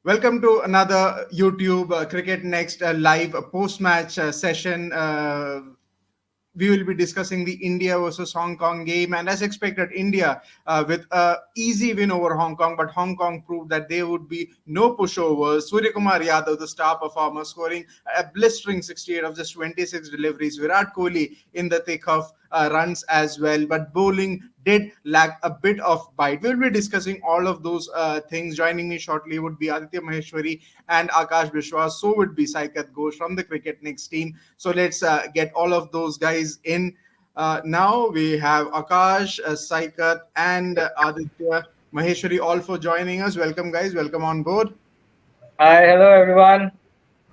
Welcome to another YouTube Cricket Next live post-match session. We will be discussing the India versus Hong Kong game, and as expected, India with a easy win over Hong Kong, but Hong Kong proved that there would be no pushovers. Suryakumar Yadav, the star performer, scoring a blistering 68 of just 26 deliveries. Virat Kohli in the thick of runs as well, but bowling did lack a bit of bite. We'll be discussing all of those things. Joining me shortly would be Aditya Maheshwari and Akash Bishwas. So would be Saikat Ghosh from the CricketNext team. So let's get all of those guys in. Now we have Akash, Saikat, and Aditya Maheshwari all for joining us. Welcome, guys. Welcome on board. Hi, hello everyone.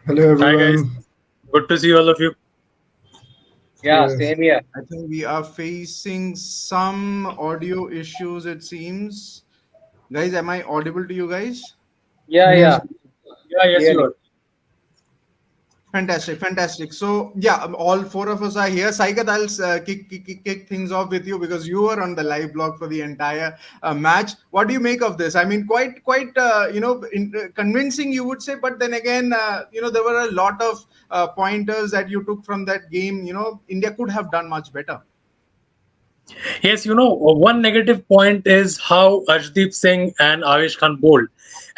Hello Hi guys, everyone. good to see all of you. Yeah, Yes. same here. I think we are facing some audio issues, it seems. Guys, am I audible to you guys? Yeah, Yes. Yes, you really. are. Fantastic. So, yeah, all four of us are here. Saikat, I'll kick things off with you because you were on the live blog for the entire match. What do you make of this? I mean, quite, convincing, you would say. But then again, there were a lot of pointers that you took from that game. India could have done much better. Yes, one negative point is how Arshdeep Singh and Avesh Khan bowled.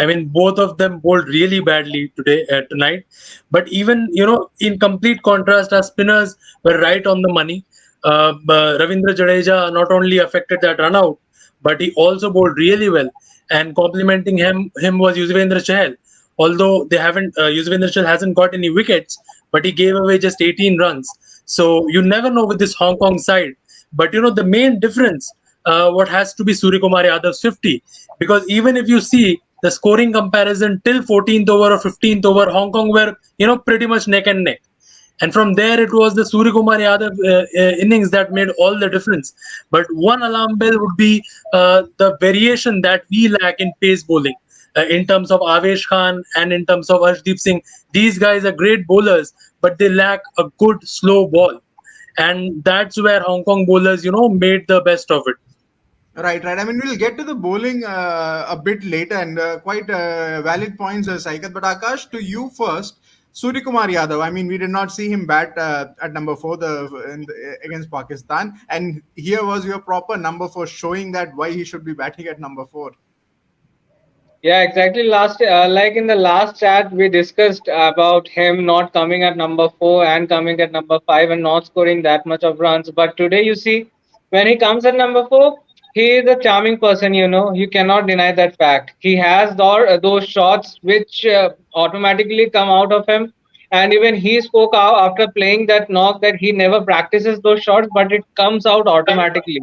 I mean, both of them bowled really badly tonight. But even, in complete contrast, our spinners were right on the money. Ravindra Jadeja not only affected that run out, but he also bowled really well. And complimenting him was Yuzvendra Chahal. Although Yuzvendra Chahal hasn't got any wickets, but he gave away just 18 runs. So you never know with this Hong Kong side. But the main difference, what has to be Suryakumar Yadav's 50, because even if you see the scoring comparison till 14th over or 15th over, Hong Kong were pretty much neck and neck. And from there, it was the Suryakumar Yadav innings that made all the difference. But one alarm bell would be the variation that we lack in pace bowling. In terms of Avesh Khan and in terms of Arshdeep Singh, these guys are great bowlers, but they lack a good slow ball. And that's where Hong Kong bowlers, made the best of it. Right. I mean, we'll get to the bowling a bit later, and quite valid points, Saikat. But Akash, to you first, Suryakumar Yadav. I mean, we did not see him bat at number 4 against Pakistan, and here was your proper number 4, showing that why he should be batting at number 4. Yeah, exactly. Like in the last chat, we discussed about him not coming at number 4 and coming at number 5 and not scoring that much of runs. But today, you see, when he comes at number 4, he is a charming person. You cannot deny that fact. He has those shots which automatically come out of him. And even he spoke out after playing that knock that he never practices those shots, but it comes out automatically.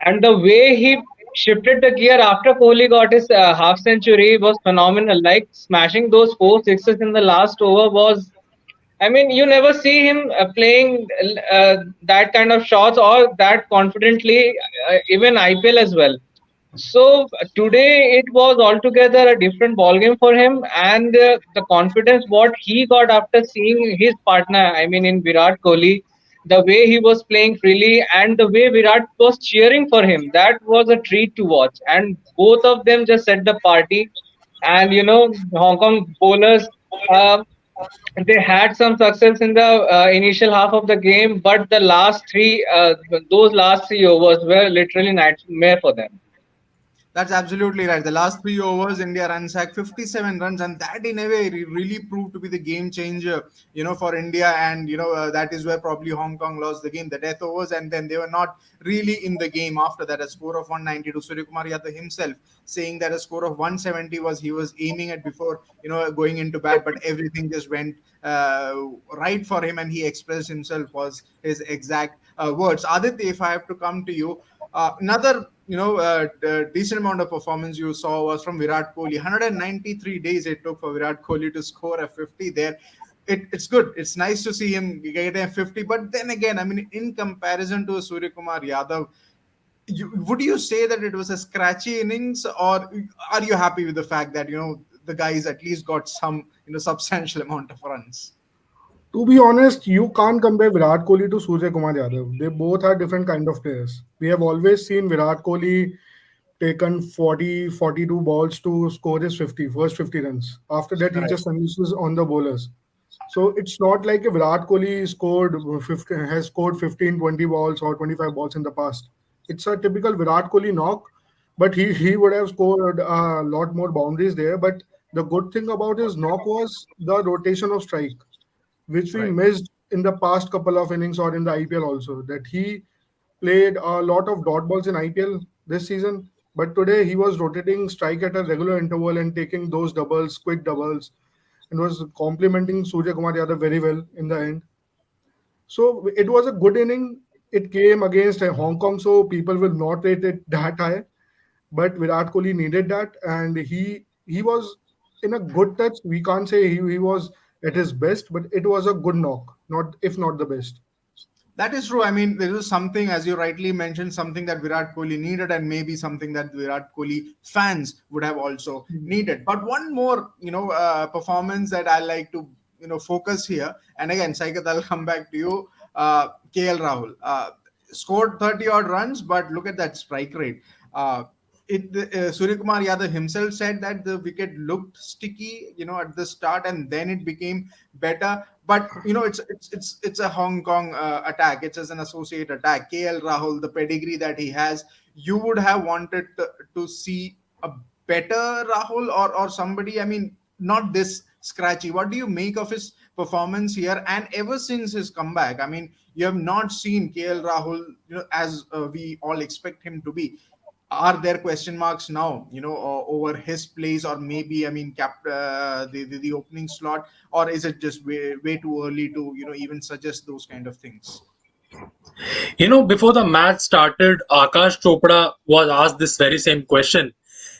And the way he shifted the gear after Kohli got his half century was phenomenal. Like smashing those 4 sixes in the last over was, I mean, you never see him playing that kind of shots or that confidently, even IPL as well. So today it was altogether a different ball game for him, and the confidence what he got after seeing his partner, I mean in Virat Kohli, the way he was playing freely and the way Virat was cheering for him, that was a treat to watch. And both of them just set the party. And Hong Kong bowlers, uh, they had some success in the initial half of the game, but those last 3 overs were literally nightmare for them. That's absolutely right. The last 3 overs, India ransacked 57 runs, and that in a way really proved to be the game changer, for India. And that is where probably Hong Kong lost the game, the death overs, and then they were not really in the game after that. A score of 192. Suryakumar Yadav himself saying that a score of 170 he was aiming at before going into bat, but everything just went right for him, and he expressed himself was his exact words. Aditya, if I have to come to you, another decent amount of performance you saw was from Virat Kohli. 193 days it took for Virat Kohli to score a 50 there. It's good. It's nice to see him get a 50. But then again, I mean, in comparison to Suryakumar Yadav, would you say that it was a scratchy innings, or are you happy with the fact that the guys at least got some substantial amount of runs? To be honest, you can't compare Virat Kohli to Surya Kumar Yadav. They both are different kind of players. We have always seen Virat Kohli taken 40, 42 balls to score his first 50 runs. After that, he Right. just unleashes on the bowlers. So it's not like a Virat Kohli scored 50, has scored 15, 20 balls or 25 balls in the past. It's a typical Virat Kohli knock, but he would have scored a lot more boundaries there. But the good thing about his knock was the rotation of strike, which we Right. missed in the past couple of innings or in the IPL also. That he played a lot of dot balls in IPL this season, but today he was rotating strike at a regular interval and taking those doubles, quick doubles, and was complementing Suryakumar Yadav very well in the end. So it was a good inning. It came against Hong Kong, so people will not rate it that high. But Virat Kohli needed that, and he was in a good touch. We can't say he was at his best, but it was a good knock, not if not the best. That is true. I mean, there is something, as you rightly mentioned, something that Virat Kohli needed, and maybe something that Virat Kohli fans would have also needed. But one more, performance that I like to, focus here. And again, Saikat, I'll come back to you. KL Rahul scored 30 odd runs, but look at that strike rate. Uh, Suryakumar Yadav himself said that the wicket looked sticky, at the start, and then it became better. But it's a Hong Kong attack. It's as an associate attack. KL Rahul, the pedigree that he has, you would have wanted to see a better Rahul or somebody. I mean, not this scratchy. What do you make of his performance here? And ever since his comeback, I mean, you have not seen KL Rahul, as we all expect him to be. Are there question marks now, over his place, or maybe, I mean, the opening slot, or is it just way too early to, even suggest those kind of things? Before the match started, Akash Chopra was asked this very same question.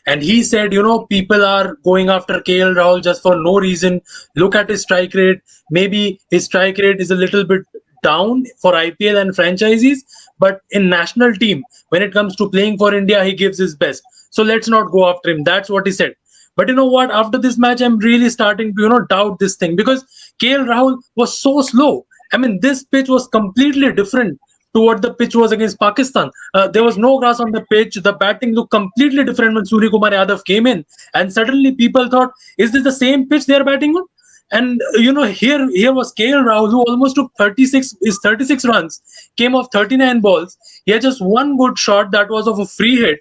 And he said, people are going after KL Rahul just for no reason. Look at his strike rate. Maybe his strike rate is a little bit down for IPL and franchises, but in national team, when it comes to playing for India, he gives his best. So let's not go after him. That's what he said. But you know what? After this match, I'm really starting to, doubt this thing because KL Rahul was so slow. I mean, this pitch was completely different to what the pitch was against Pakistan. There was no grass on the pitch. The batting looked completely different when Suryakumar Yadav came in, and suddenly people thought, "Is this the same pitch they are batting on?" And here was KL Rahul who almost took 36 runs, came off 39 balls. He had just one good shot that was of a free hit.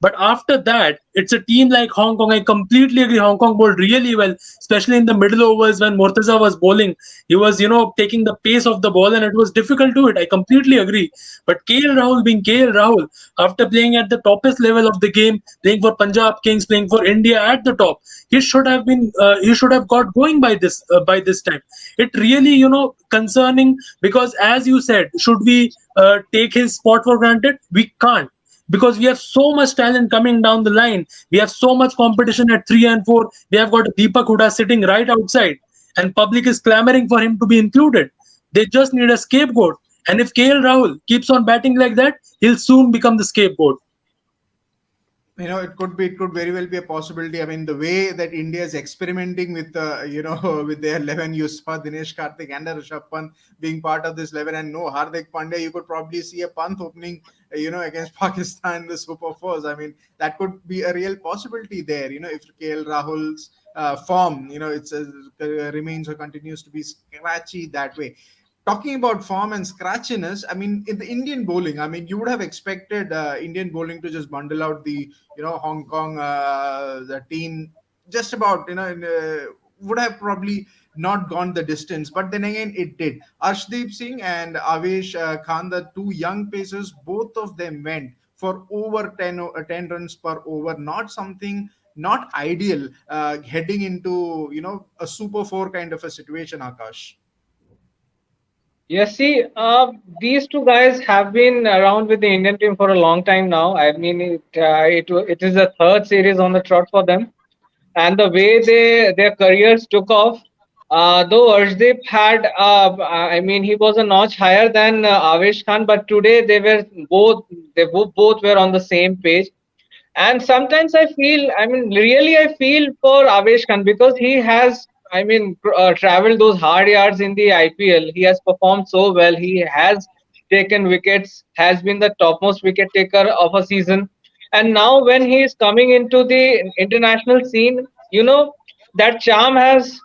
But after that, it's a team like Hong Kong. I completely agree. Hong Kong bowled really well, especially in the middle overs when Murtaza was bowling. He was, taking the pace of the ball and it was difficult to hit. I completely agree. But KL Rahul being KL Rahul, after playing at the toppest level of the game, playing for Punjab Kings, playing for India at the top, he should have got going by this time. It really, concerning because as you said, should we take his spot for granted? We can't because we have so much talent coming down the line. We have so much competition at 3 and 4. We have got Deepak Huda sitting right outside, and public is clamoring for him to be included. They just need a scapegoat. And if KL Rahul keeps on batting like that, he'll soon become the scapegoat. It could very well be a possibility. I mean, the way that India is experimenting with with their 11, you saw Dinesh Karthik and Rishabh Pant being part of this 11, and no Hardik Pandya, you could probably see a Pant opening against Pakistan in the Super Fours. I mean, that could be a real possibility there. If KL Rahul's form, remains or continues to be scratchy that way. Talking about form and scratchiness, I mean, in the Indian bowling, I mean, you would have expected Indian bowling to just bundle out the, Hong Kong the team just about, would have probably not gone the distance. But then again, it did. Arshdeep Singh and Avesh Khan, the two young pacers, both of them went for over 10 runs per over, not something not ideal heading into, a Super 4 kind of a situation, Akash. Yes, see, these two guys have been around with the Indian team for a long time now. I mean, it is a third series on the trot for them, and the way their careers took off. Though Arshdeep had, I mean, he was a notch higher than Avesh Khan, but today both were on the same page. And sometimes I feel, I mean, really, I feel for Avesh Khan because he has, I mean, traveled those hard yards in the IPL. He has performed so well. He has taken wickets, has been the topmost wicket taker of a season. and now when he is coming into the international scene, that charm has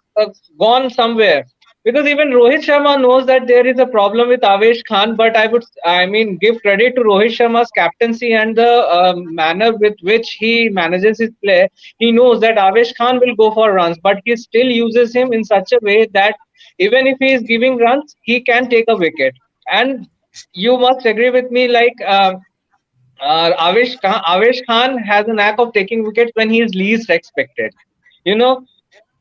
gone somewhere. Because even Rohit Sharma knows that there is a problem with Avesh Khan, but I mean, give credit to Rohit Sharma's captaincy and the manner with which he manages his play. He knows that Avesh Khan will go for runs, but he still uses him in such a way that even if he is giving runs, he can take a wicket. And you must agree with me, like Avesh Khan has a knack of taking wickets when he is least expected. You know,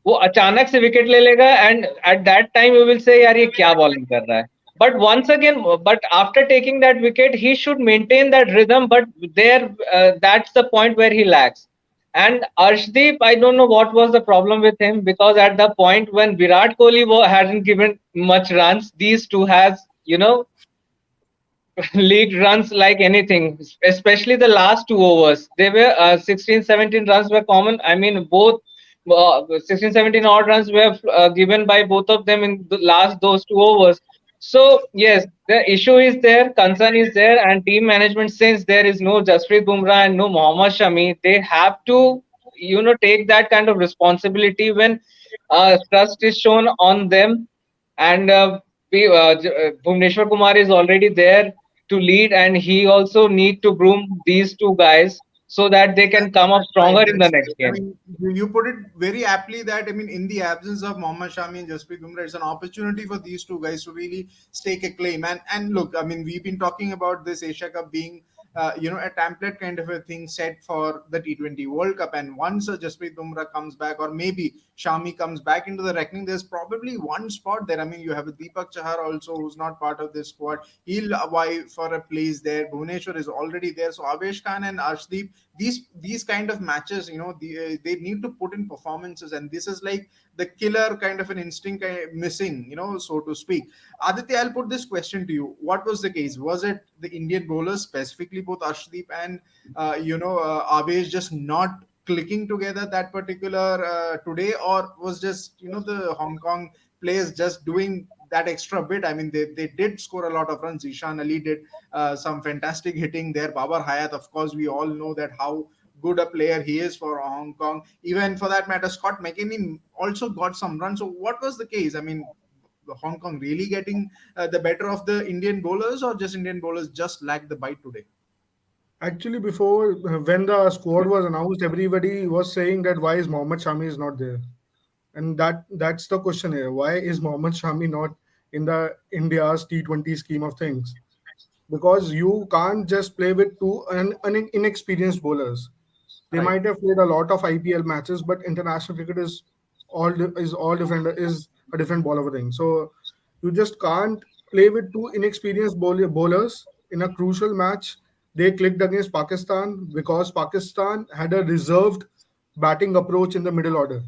वो अचानक से wicket ले लेगा and at that time you will say यार ये क्या bowling कर रहा है. But once again, but after taking that wicket, he should maintain that rhythm. But there, that's the point where he lacks. And Arshdeep, I don't know what was the problem with him, because at the point when Virat Kohli hadn't given much runs, these two has, league runs like anything, especially the last 2 overs. They were 16, 17 runs were common. I mean, both 16, 17 odd runs were given by both of them in the last those 2 overs. So, yes, the issue is there, concern is there, and team management, since there is no Jasprit Bumrah and no Mohammad Shami, they have to, take that kind of responsibility when trust is shown on them. And Bhuvneshwar Kumar is already there to lead, and he also need to groom these two guys so that they can come up Right, stronger in the that's next right. I game. mean, you put it very aptly that, I mean, in the absence of Mohammad Shami and Jasprit Bumrah, it's an opportunity for these two guys to really stake a claim. And look, I mean, we've been talking about this Asia Cup being, a template kind of a thing set for the T20 World Cup. And once Jasprit Bumrah comes back, or maybe Shami comes back into the reckoning, there's probably one spot there. I mean, you have a Deepak Chahar also, who's not part of this squad. He'll vie for a place there. Bhuvneshwar is already there. So Avesh Khan and Arshdeep, these kind of matches, they need to put in performances, and this is like the killer kind of an instinct missing, so to speak. Aditya, I'll put this question to you: what was the case? Was it the Indian bowlers, specifically both Arshdeep and Avesh, just not clicking together that particular today, or was just the Hong Kong players just doing that extra bit? I mean, they did score a lot of runs. Ishan Ali did some fantastic hitting there. Babar Hayat, of course, we all know that how good a player he is for Hong Kong. Even for that matter, Scott McKinney also got some runs. So what was the case? I mean, Hong Kong really getting the better of the Indian bowlers, or just Indian bowlers just lack the bite today? Actually, before when the squad was announced, everybody was saying that why is Mohammad Shami is not there, and that's the question here. Why is Mohammad Shami not in the India's T20 scheme of things? Because you can't just play with two inexperienced bowlers. They Right. might have played a lot of IPL matches, but international cricket is all different, is a different ball of a thing. So you just can't play with two inexperienced bowlers in a crucial match. They clicked against Pakistan because Pakistan had a reserved batting approach in the middle order.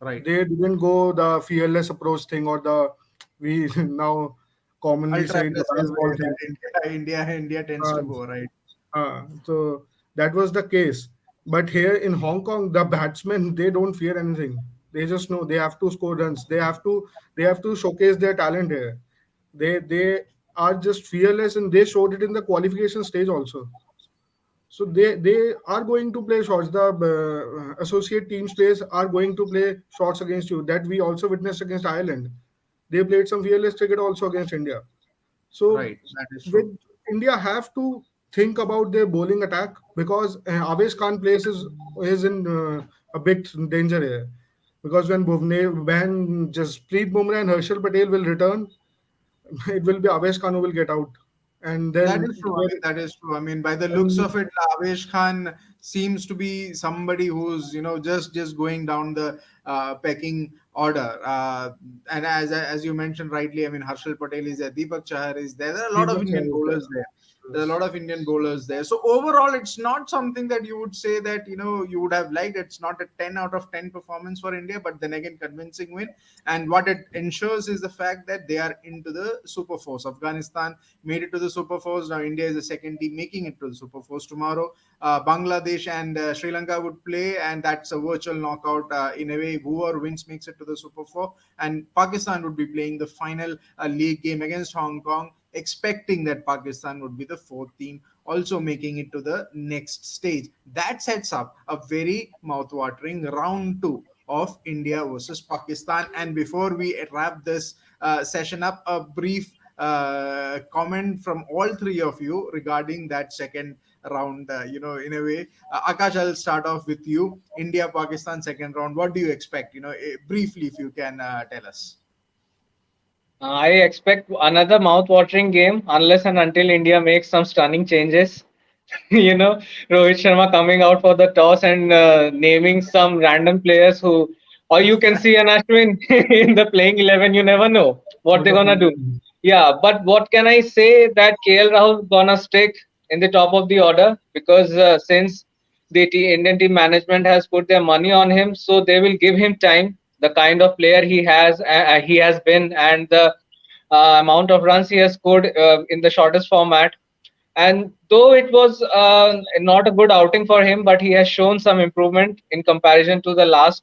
Right. They didn't go the fearless approach thing, or the we now commonly Ultra say the aggressive baseball way thing. that India tends Uh, to go, right. so that was the case. But here in Hong Kong, the batsmen, they don't fear anything. They just know they have to score runs. They have to showcase their talent here. They are just fearless, and they showed it in the qualification stage also. So they are going to play shots. The associate teams players are going to play shots against you. That we also witnessed against Ireland. They played some fearless cricket also against India. So Right, that is true. with India have to think about their bowling attack, because Avesh Khan place is in a big danger here. Because when Jasprit Bumrah and Harshal Patel will return, it will be Avesh Khan who will get out, and That then is true. I mean, that is true. I mean, by the looks then of it, Avesh Khan seems to be somebody who's just going down the pecking order. And as you mentioned rightly, I mean, Harshal Patel is there, Deepak Chahar is there. There are a lot of Deepak Indian Chahar is bowlers there. there. There are a Yes. lot of Indian bowlers there. So overall, it's not something that you would say that you would have liked. It's not a 10 out of 10 performance for India, but then again, convincing win. And what it ensures is the fact that they are into the Super Force. Afghanistan made it to the Super Force. Now India is the second team making it to the Super Force tomorrow. Bangladesh and Sri Lanka would play, and that's a virtual knockout in a way. Whoever wins makes it to the Super Four, and Pakistan would be playing the final league game against Hong Kong expecting that Pakistan would be the fourth team, also making it to the next stage. That sets up a very mouth-watering round two of India versus Pakistan. And before we wrap this session up, a brief comment from all three of you regarding that second round. In a way, Akash, I'll start off with you. India Pakistan second round. What do you expect? Briefly, if you can tell us. I expect another mouth-watering game unless and until India makes some stunning changes. you know, Rohit Sharma coming out for the toss and naming some random players who, or you can see an Ashwin in the playing 11. You never know what they're gonna do. Wonderful. Yeah, but what can I say that KL Rahul gonna stick in the top of the order because since the Indian team management has put their money on him, so they will give him time. The kind of player he has been, and the amount of runs he has scored in the shortest format. And though it was not a good outing for him, but he has shown some improvement in comparison to the last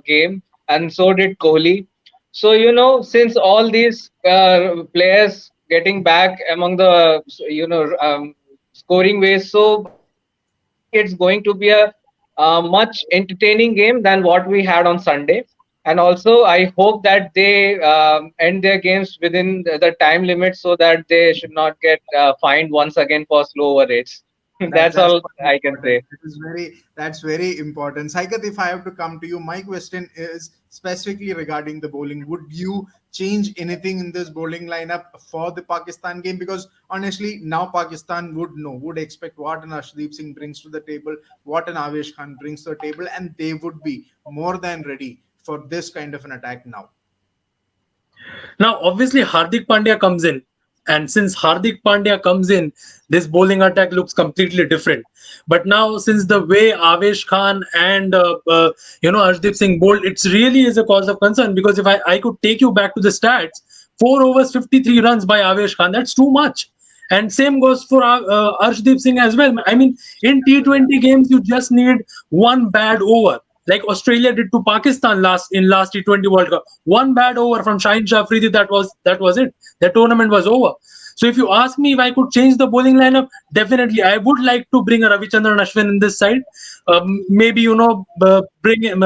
game, and so did Kohli. So, since all these players getting back among the, scoring ways, so I think it's going to be a much entertaining game than what we had on Sunday. And also, I hope that they end their games within the time limit so that they should not get fined once again for slow over rates. That's That's that's all quite I can important. say. That's very important. Saikat, if I have to come to you, my question is specifically regarding the bowling. Would you change anything in this bowling lineup for the Pakistan game? Because honestly, now Pakistan would expect what an Arshdeep Singh brings to the table, what an Avesh Khan brings to the table, and they would be more than ready for this kind of an attack now. Now, obviously, Hardik Pandya comes in, and since Hardik Pandya comes in, this bowling attack looks completely different. But now, since the way Avesh Khan and Arshdeep Singh bowled, it's really is a cause of concern because if I could take you back to the stats, 4 overs, 53 runs by Avesh Khan, that's too much. And same goes for Arshdeep Singh as well. I mean, in T20 games, you just need one bad over, like Australia did to Pakistan last T20 World Cup. One bad over from Shaheen Shah Afridi, that was it. The tournament was over. So if you ask me if I could change the bowling lineup, definitely I would like to bring a Ravichandran Ashwin in this side. Maybe bring him.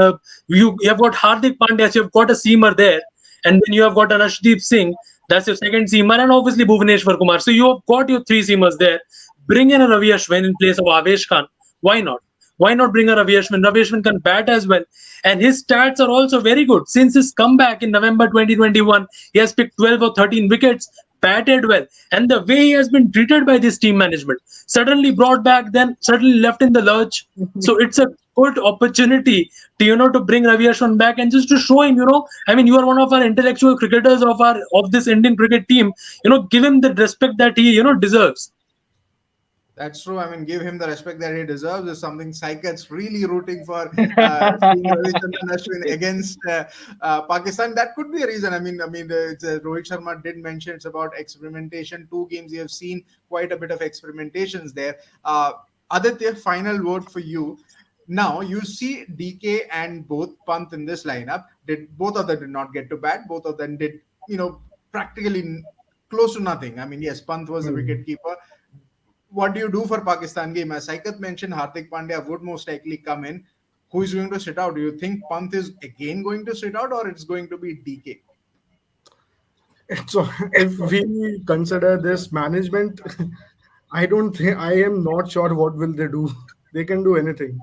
You have got Hardik Pandya, so you've got a seamer there, and then you have got an Ashdeep Singh. That's your second seamer, and obviously Bhuvaneshwar Kumar. So you have got your three seamers there. Bring in a Ravi Ashwin in place of Avesh Khan. Why not? Why not bring a Ravi Ashwin? Ravi Ashwin can bat as well. And his stats are also very good. Since his comeback in November 2021, he has picked 12 or 13 wickets, batted well. And the way he has been treated by this team management, suddenly brought back, then suddenly left in the lurch. So it's a good opportunity to bring Ravi Ashwin back and just to show him, I mean, you are one of our intellectual cricketers of this Indian cricket team. Give him the respect that he deserves. That's true. I mean, give him the respect that he deserves is something Saikat's really rooting for. Seeing Ravichandran Ashwin against Pakistan, that could be a reason. Rohit Sharma did mention it's about experimentation. 2 games you have seen quite a bit of experimentations there. Aditya, final word for you. Now you see DK and both Pant in this lineup. Did both of them did not get to bat? Both of them did, practically close to nothing. I mean, yes, Pant was the Hmm. wicket keeper. What do you do for Pakistan game? As Saikat mentioned, Hardik Pandya would most likely come in. Who is going to sit out? Do you think Pant is again going to sit out, or it's going to be DK? So if we consider this management, I don't think I am not sure what will they do. They can do anything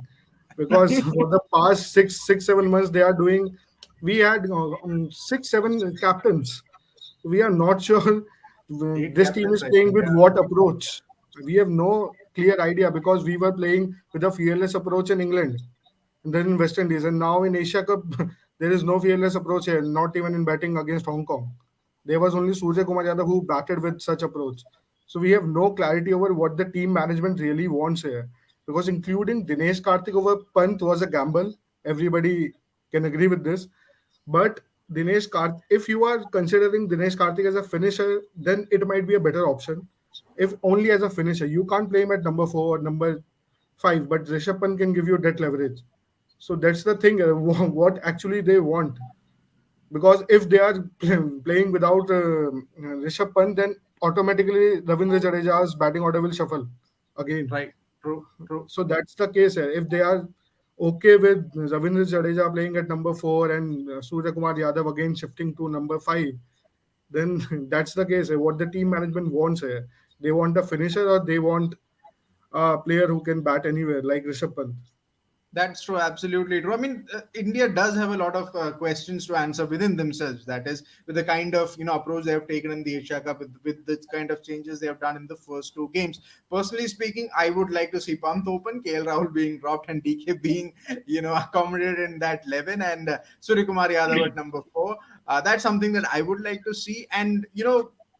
because for the past 7 months they are doing. We had 6, 7 captains. We are not sure Eight this team captains, is I playing think. with what approach. We have no clear idea because we were playing with a fearless approach in England and then in West Indies, and now in Asia Cup there is no fearless approach here. Not even in batting against Hong Kong, there was only Suryakumar Yadav who batted with such approach. So we have no clarity over what the team management really wants here. Because including Dinesh Karthik over Pant was a gamble. Everybody can agree with this. But Dinesh Karthik, if you are considering Dinesh Karthik as a finisher, then it might be a better option. If only as a finisher, you can't play him at number 4 or number 5, but Rishabh Pant can give you that leverage. So that's the thing. What actually they want, because if they are playing without Rishabh Pant, then automatically Ravindra Jadeja's batting order will shuffle again. Right. True. True. So that's the case here. If they are okay with Ravindra Jadeja playing at number 4 and Suryakumar Yadav again shifting to number 5, then that's the case. What the team management wants here, they want a finisher or they want a player who can bat anywhere like Rishabh Pant. That's true, absolutely true. I mean, India does have a lot of questions to answer within themselves. That is, with the kind of approach they have taken in the Asia Cup, with the kind of changes they have done in the first two games. Personally speaking, I would like to see Pant open, KL Rahul being dropped, and DK being accommodated in that 11, and Surya Kumar Yadav at number 4. That's something that I would like to see, and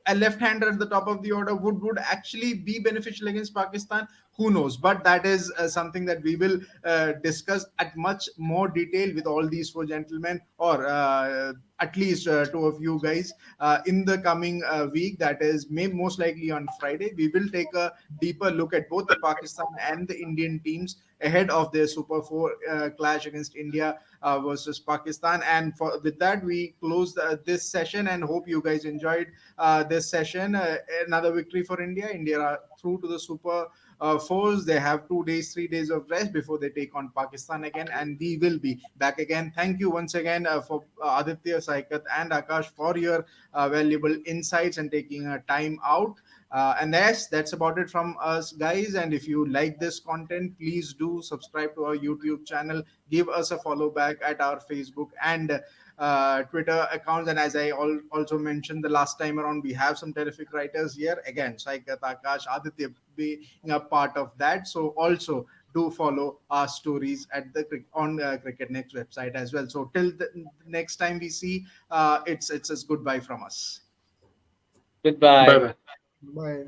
a left-hander at the top of the order would actually be beneficial against Pakistan. Who knows? But that is something that we will discuss at much more detail with all these four gentlemen, or at least two of you guys, in the coming week. That is most likely on Friday. We will take a deeper look at both the Pakistan and the Indian teams ahead of their Super 4 clash against India versus Pakistan. And with that, we close this session and hope you guys enjoyed this session. Another victory for India. India are through to the Super Fours. They have 2 days, 3 days of rest before they take on Pakistan again, and we will be back again. Thank you once again for Aditya, Saikat, and Akash for your valuable insights and taking time out. And yes, that's about it from us, guys. And if you like this content, please do subscribe to our YouTube channel. Give us a follow back at our Facebook and Twitter accounts. And as I also mentioned the last time around, we have some terrific writers here. Again, Saikat, Akash, Aditya being a part of that. So also do follow our stories at the on CricketNext website as well. So till the next time we see, it's a goodbye from us. Goodbye. Bye bye. Bye.